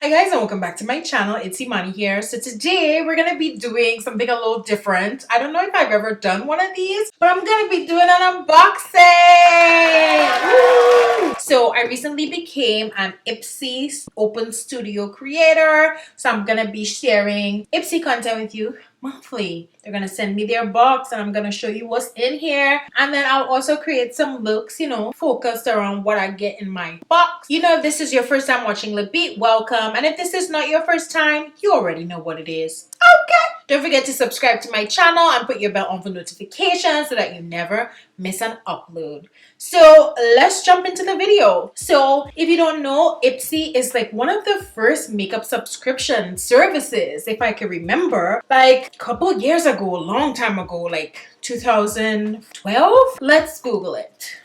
Hi guys, and welcome back to my channel. It's Imani here. So today we're gonna be doing something a little different. I don't know if I've ever done one of these, but I'm gonna be doing an unboxing. Woo! So I recently became an Ipsy open studio creator, so I'm gonna be sharing Ipsy content with you monthly. They're gonna send me their box and I'm gonna show you what's in here, and then I'll also create some looks, focused around what I get in my box. If this is your first time watching Lip Beat, welcome, and if this is not your first time, you already know what it is. Okay, don't forget to subscribe to my channel and put your bell on for notifications so that you never miss an upload. So let's jump into the video. So if you don't know, Ipsy is like one of the first makeup subscription services, if I can remember, like a couple of years ago, a long time ago, like 2012. Let's Google it.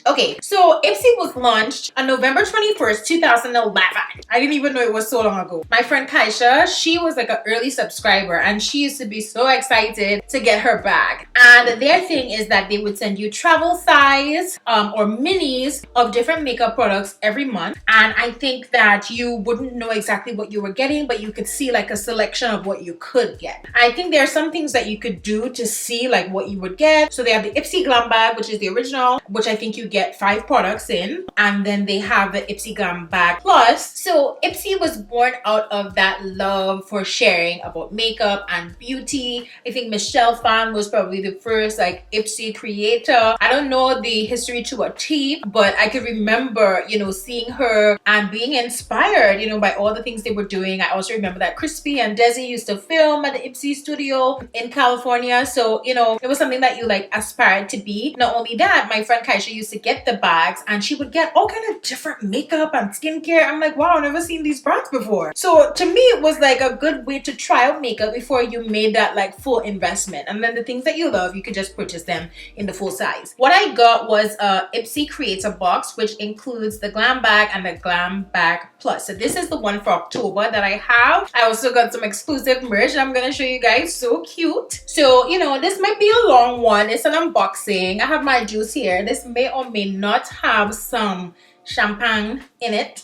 Okay, so Ipsy was launched on November 21st, 2011. I didn't even know it was so long ago. My friend Kaisha, she was like an early subscriber and she used to be so excited to get her bag. And their thing is that they would send you travel size or minis of different makeup products every month. And I think that you wouldn't know exactly what you were getting, but you could see like a selection of what you could get. I think there are some things that you could do to see like what you would get. So they have the Ipsy Glam bag, which is the original, which I think you get 5 products in, and then they have the Ipsy Glam bag plus. So Ipsy was born out of that love for sharing about makeup and beauty. I think Michelle Phan was probably the first like Ipsy creator. I don't know the history to a T, but I could remember seeing her and being inspired by all the things they were doing. I also remember that Crispy and Desi used to film at the Ipsy studio in California, so it was something that you like aspired to be. Not only that, my friend Kaisha used to get the bags and she would get all kind of different makeup and skincare. I'm like, wow, I've never seen these brands before. So to me, it was like a good way to try out makeup before you made that like full investment. And then the things that you love, you could just purchase them in the full size. What I got was a Ipsy Creator box, which includes the Glam bag and the Glam bag plus. So this is the one for October that I have. I also got some exclusive merch that I'm gonna show you guys. So cute. So this might be a long one. It's an unboxing. I have my juice here. This may or may not have some champagne in it.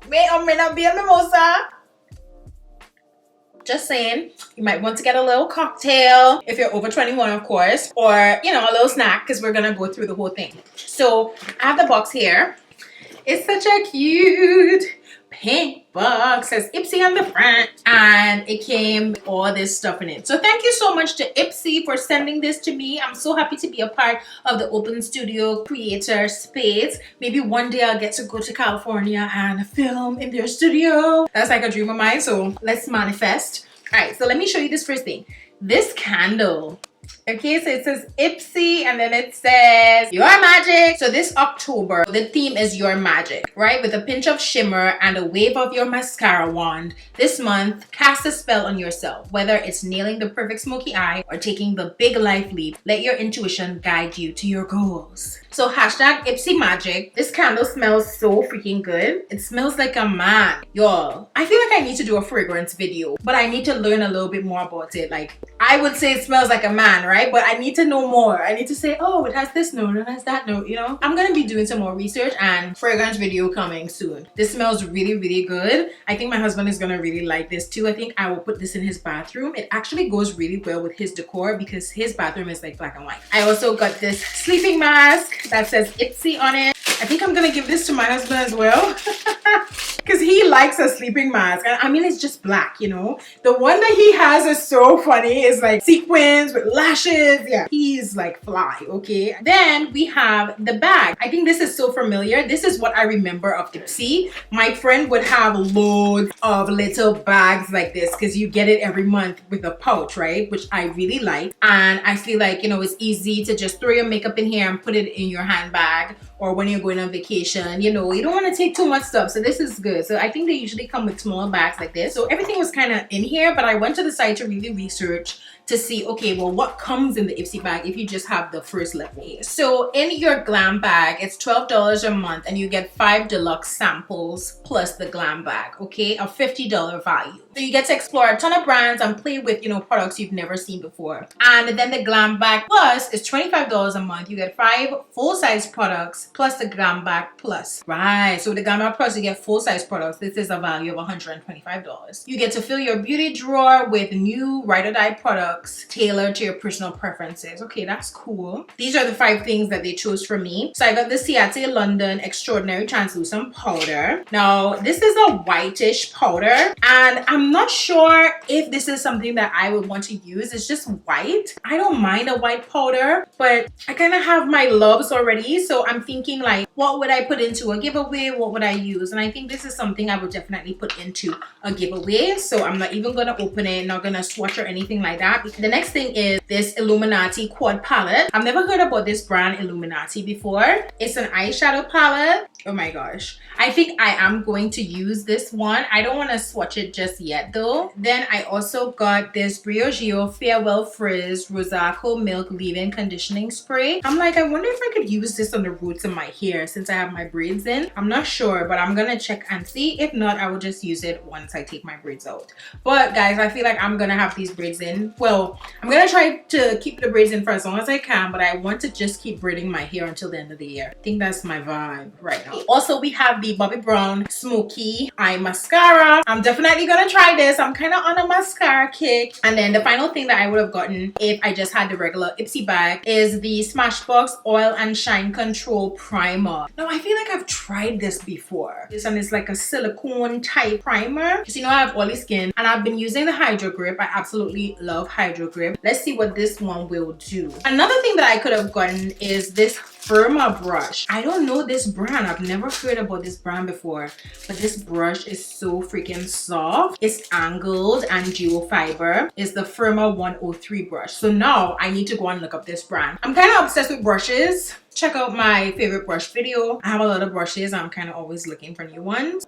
May or may not be a mimosa. Just saying, you might want to get a little cocktail if you're over 21, of course, or a little snack, because we're gonna go through the whole thing. So I have the box here. It's such a cute pink box. It says Ipsy on the front, and it came with all this stuff in it. So thank you so much to Ipsy for sending this to me. I'm so happy to be a part of the open studio creator space. Maybe one day I'll get to go to California and film in their studio. That's like a dream of mine, so let's manifest. All right, so let me show you this first thing. This candle. Okay, so it says Ipsy and then it says Your Magic. So this October, the theme is Your Magic, right? With a pinch of shimmer and a wave of your mascara wand. This month, cast a spell on yourself. Whether it's nailing the perfect smoky eye or taking the big life leap, let your intuition guide you to your goals. So hashtag Ipsy Magic. This candle smells so freaking good. It smells like a man. Y'all, I feel like I need to do a fragrance video, but I need to learn a little bit more about it. Like, I would say it smells like a man, right? But I need to know more. I need to say, oh, it has this note, it has that note, I'm gonna be doing some more research and fragrance video coming soon. This smells really, really good. I think my husband is gonna really like this too. I think I will put this in his bathroom. It actually goes really well with his decor because his bathroom is like black and white. I also got this sleeping mask that says Ipsy on it. I think I'm gonna give this to my husband as well because he likes a sleeping mask. And I mean, it's just black, The one that he has is so funny. It's like sequins with lashes. Yeah, he's like fly, okay? Then we have the bag. I think this is so familiar. This is what I remember of Ipsy. My friend would have loads of little bags like this because you get it every month with a pouch, right? Which I really like. And I feel like, it's easy to just throw your makeup in here and put it in your handbag, or when you're going on vacation, you don't want to take too much stuff. So this is good. So I think they usually come with small bags like this. So everything was kind of in here, but I went to the site to really research to see, okay, well, what comes in the Ipsy bag if you just have the first level. So in your glam bag, it's $12 a month and you get 5 deluxe samples plus the glam bag, okay? A $50 value. So you get to explore a ton of brands and play with, you know, products you've never seen before. And then the glam bag plus is $25 a month. You get 5 full-size products plus the glam bag plus. Right, so the glam bag plus you get full-size products. This is a value of $125. You get to fill your beauty drawer with new ride or die products tailored to your personal preferences. Okay, that's cool. These are the 5 things that they chose for me. So I got the Ciate London Extraordinary Translucent Powder. Now, this is a whitish powder, and I'm not sure if this is something that I would want to use. It's just white. I don't mind a white powder, but I kind of have my loves already. So I'm thinking like, what would I put into a giveaway? What would I use? And I think this is something I would definitely put into a giveaway. So I'm not even going to open it, not going to swatch or anything like that. The next thing is this Illuminati Quad Palette. I've never heard about this brand Illuminati before. It's an eyeshadow palette. Oh my gosh. I think I am going to use this one. I don't want to swatch it just yet though. Then I also got this Briogeo Farewell Frizz Rosacco Milk Leave-In Conditioning Spray. I'm like, I wonder if I could use this on the roots of my hair since I have my braids in. I'm not sure, but I'm gonna check and see. If not, I will just use it once I take my braids out. But guys, I feel like I'm gonna have these braids in. Well, I'm gonna try to keep the braids in for as long as I can, but I want to just keep braiding my hair until the end of the year. I think that's my vibe right now. Also, we have the Bobbi Brown Smoky Eye Mascara. I'm definitely gonna try this. I'm kind of on a mascara kick. And then the final thing that I would have gotten if I just had the regular Ipsy bag is the Smashbox Oil and Shine Control Primer. Now, I feel like I've tried this before. This one is like a silicone type primer. Because you know I have oily skin and I've been using the Hydro Grip. I absolutely love Hydro Grip. Let's see what this one will do. Another thing that I could have gotten is this Fimra brush. I don't know this brand. I've never heard about this brand before, but this brush is so freaking soft. It's angled and dual fiber. It's the Fimra 103 brush. So now I need to go and look up this brand. I'm kind of obsessed with brushes. Check out my favorite brush video. I have a lot of brushes. I'm kind of always looking for new ones.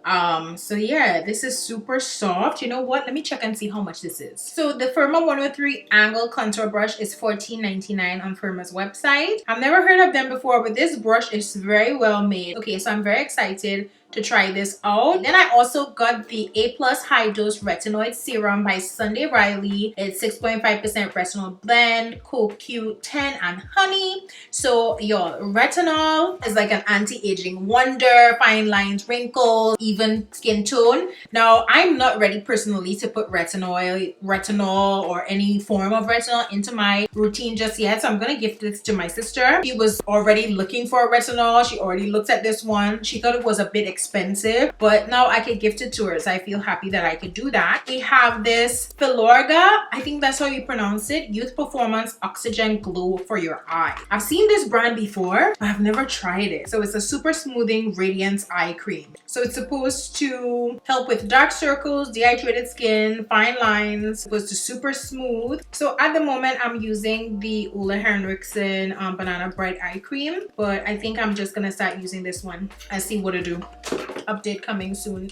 So yeah, this is super soft. You know what? Let me check and see how much this is. So the Fimra 103 Angle Contour Brush is $14.99 on Fimra's website. I've never heard of them before, but this brush is very well made. Okay, so I'm very excited to try this out. Then I also got the A+ High Dose Retinoid Serum by Sunday Riley. It's 6.5% retinol blend, CoQ10 and honey. So your retinol is like an anti-aging wonder, fine lines, wrinkles, even skin tone. Now, I'm not ready personally to put retinol or any form of retinol into my routine just yet. So I'm gonna gift this to my sister. She was already looking for a retinol. She already looked at this one. She thought it was a bit expensive, but now I could gift it to her, so I feel happy that I could do that. We have this Filorga, I think that's how you pronounce it, Youth Performance Oxygen Glow for your eye. I've seen this brand before, but I've never tried it. So it's a super smoothing radiance eye cream. So it's supposed to help with dark circles, dehydrated skin, fine lines. It's supposed to super smooth. So at the moment I'm using the Ole Henriksen Banana Bright Eye Cream, but I think I'm just gonna start using this one and see what it do. Update coming soon.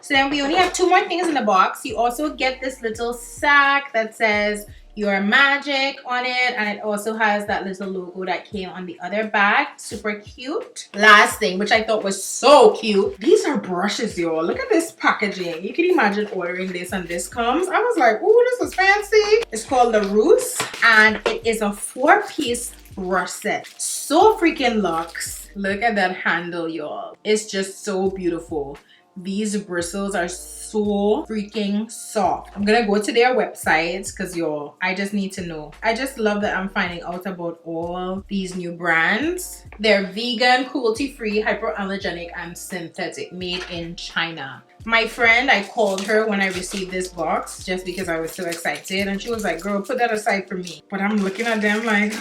So then we only have 2 more things in the box. You also get this little sack that says Your Magic on it, and it also has that little logo that came on the other bag. Super cute. Last thing, which I thought was so cute, these are brushes, y'all. Look at this packaging. You can imagine ordering this and this comes. I was like, oh, this is fancy. It's called the Roost, and it is a 4-piece brush set. So freaking luxe. Look at that handle, y'all. It's just so beautiful. These bristles are so freaking soft. I'm gonna go to their website because y'all, I just need to know. I just love that I'm finding out about all these new brands. They're vegan, cruelty-free, hypoallergenic, and synthetic, made in China. My friend, I called her when I received this box just because I was so excited, and she was like, girl, put that aside for me. But I'm looking at them like,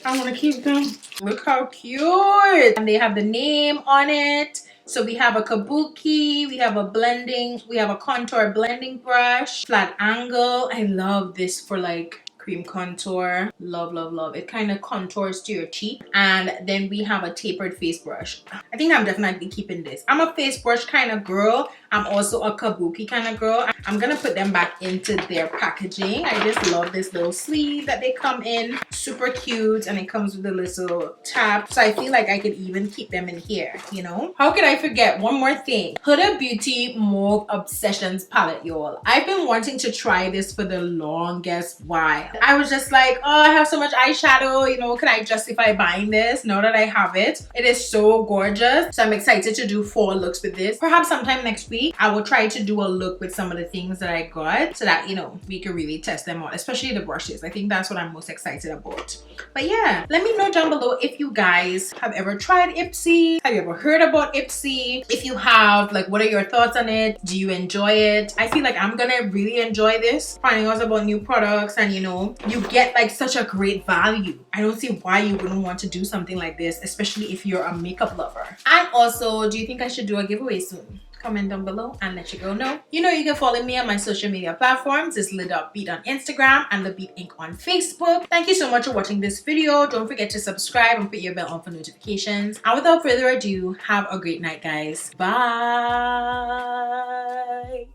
I want to keep them. Look how cute. And they have the name on it. So we have a kabuki, we have a contour blending brush, flat angle. I love this for like cream contour. Love, love, love. It kind of contours to your cheek. And then we have a tapered face brush. I think I'm definitely keeping this. I'm a face brush kind of girl. I'm also a kabuki kind of girl. I'm gonna put them back into their packaging. I just love this little sleeve that they come in. Super cute, and it comes with a little tab. So I feel like I could even keep them in here, you know? How could I forget one more thing? Huda Beauty Mauve Obsessions palette, y'all. I've been wanting to try this for the longest while. I was just like, oh, I have so much eyeshadow, you know, can I justify buying this now that I have it? It is so gorgeous. So I'm excited to do 4 looks with this. Perhaps sometime next week, I will try to do a look with some of the things that I got so that, you know, we can really test them out, especially the brushes. I think that's what I'm most excited about. But yeah, let me know down below if you guys have ever tried Ipsy. Have you ever heard about Ipsy? If you have, like, what are your thoughts on it? Do you enjoy it? I feel like I'm gonna really enjoy this, finding out about new products, and you know, you get like such a great value. I don't see why you wouldn't want to do something like this, especially if you're a makeup lover. And also, do you think I should do a giveaway soon? Comment down below and let your girl know. You know, you can follow me on my social media platforms. It's Beat on Instagram and The Beat Inc on Facebook. Thank you so much for watching this video. Don't forget to subscribe and put your bell on for notifications. And without further ado, have a great night, guys. Bye.